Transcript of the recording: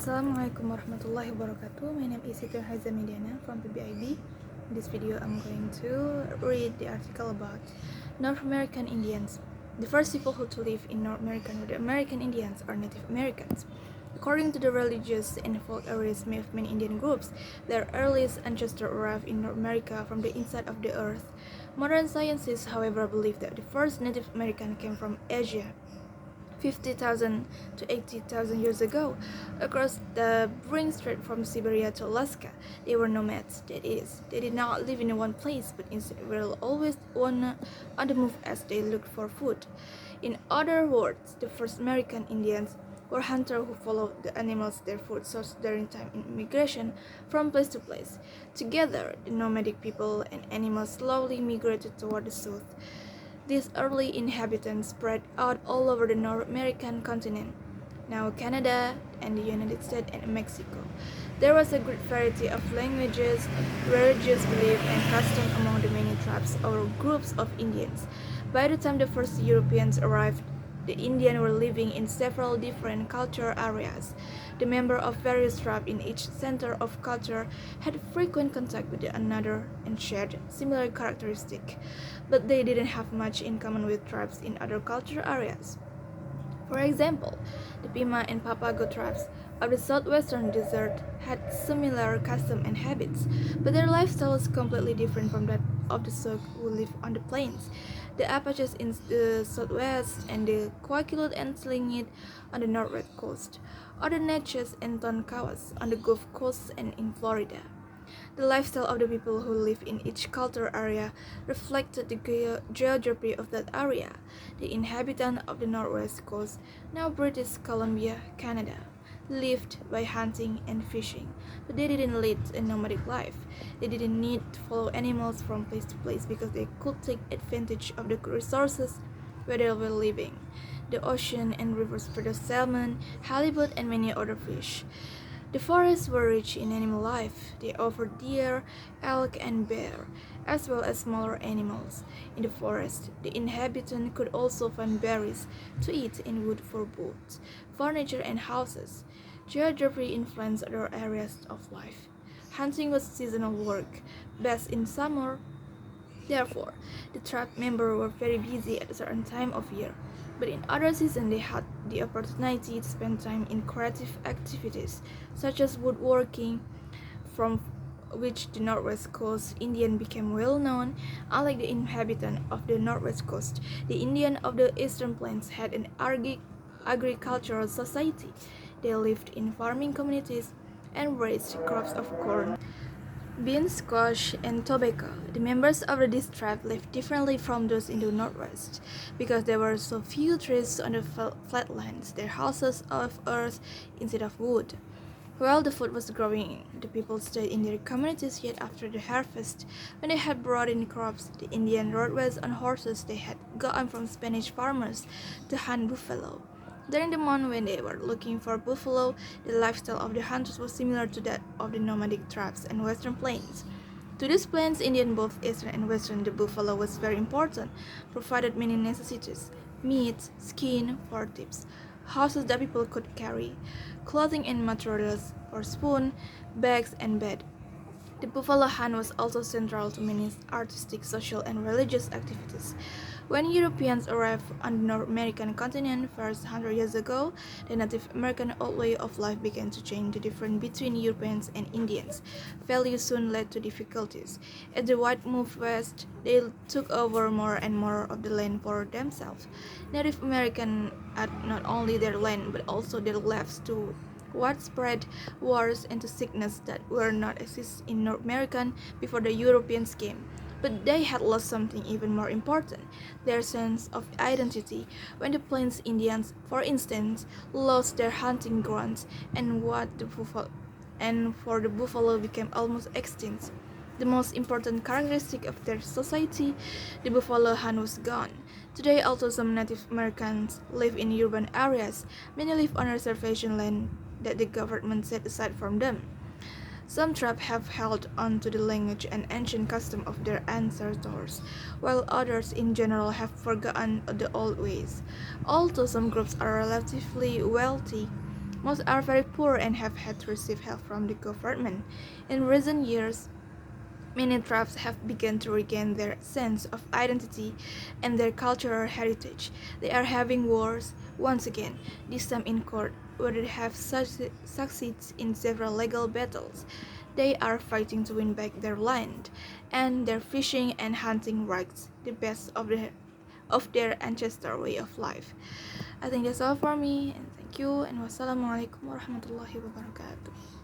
Assalamualaikum warahmatullahi wabarakatuh. My name is Nurhaliza Meidiana from PBIB. In this video, I'm going to read the article about North American Indians. The first people who to live in North America were the American Indians or Native Americans. According to the religious and folk areas made of many Indian groups, their earliest ancestors arrived in North America from the inside of the earth. Modern scientists, however, believe that the first Native American came from Asia 50,000 to 80,000 years ago, across the Bering Strait from Siberia to Alaska. They were nomads, that is, they did not live in one place, but instead were always on the move as they looked for food. In other words, the first American Indians were hunters who followed the animals their food source during time in migration from place to place. Together, the nomadic people and animals slowly migrated toward the south. These early inhabitants spread out all over the North American continent, now Canada and the United States and Mexico. There was a great variety of languages, religious beliefs, and customs among the many tribes or groups of Indians. By the time the first Europeans arrived, the Indians were living in several different cultural areas. The members of various tribes in each center of culture had frequent contact with another and shared similar characteristics, but they didn't have much in common with tribes in other cultural areas. For example, the Pima and Papago tribes of the southwestern desert had similar customs and habits, but their lifestyle was completely different from that of the Sioux who live on the plains, the Apaches in the southwest, and the Quaquilut and Tlingit on the northwest coast, or the Natchez and Tonkawas on the Gulf Coast and in Florida. The lifestyle of the people who live in each cultural area reflected the geography of that area. The inhabitants of the northwest coast, now British Columbia, Canada, lived by hunting and fishing, but they didn't lead a nomadic life. They didn't need to follow animals from place to place because they could take advantage of the resources where they were living. The ocean and rivers produced salmon, halibut, and many other fish. The forests were rich in animal life. They offered deer, elk, and bear, as well as smaller animals. In the forest, the inhabitants could also find berries to eat and wood for boats, furniture, and houses. Geography influenced other areas of life. Hunting was seasonal work, best in summer. Therefore, the tribe members were very busy at a certain time of year, but in other seasons they had the opportunity to spend time in creative activities, such as woodworking, from which the Northwest Coast Indian became well known. Unlike the inhabitants of the Northwest Coast, the Indian of the Eastern Plains had an agricultural society. They lived in farming communities and raised crops of corn, beans, squash, and tobacco. The members of this tribe lived differently from those in the Northwest. Because there were so few trees on the flatlands, their houses of earth instead of wood. While the food was growing, the people stayed in their communities yet after the harvest. When they had brought in crops, the Indian rode west on horses they had gotten from Spanish farmers to hunt buffalo. During the month when they were looking for buffalo, the lifestyle of the hunters was similar to that of the nomadic tribes and western plains. To these plains Indian, both eastern and western, the buffalo was very important, provided many necessities: meat, skin, fur tips, houses that people could carry, clothing and materials for spoon, bags, and bed. The buffalo hunt was also central to many artistic, social, and religious activities. When Europeans arrived on the North American continent first 100 years ago, the Native American old way of life began to change. The difference between Europeans and Indians. Values soon led to difficulties. As the whites moved west, they took over more and more of the land for themselves. Native Americans had not only their land but also their lives too. Widespread wars and sickness that were not exist in North America before the Europeans came. But they had lost something even more important, their sense of identity. When the Plains Indians, for instance, lost their hunting grounds and for the buffalo became almost extinct, the most important characteristic of their society, the buffalo hunt was gone. Today, although some Native Americans live in urban areas, many live on reservation land that the government set aside from them. Some tribes have held on to the language and ancient custom of their ancestors, while others in general have forgotten the old ways. Although some groups are relatively wealthy, Most are very poor and have had to receive help from the government. In recent years, many tribes have begun to regain their sense of identity and their cultural heritage. They are having wars once again, this time in court, where they have succeeded in several legal battles. They are fighting to win back their land and their fishing and hunting rights, the best of their ancestral way of life. I think that's all for me, and thank you, and wassalamualaikum warahmatullahi wabarakatuh.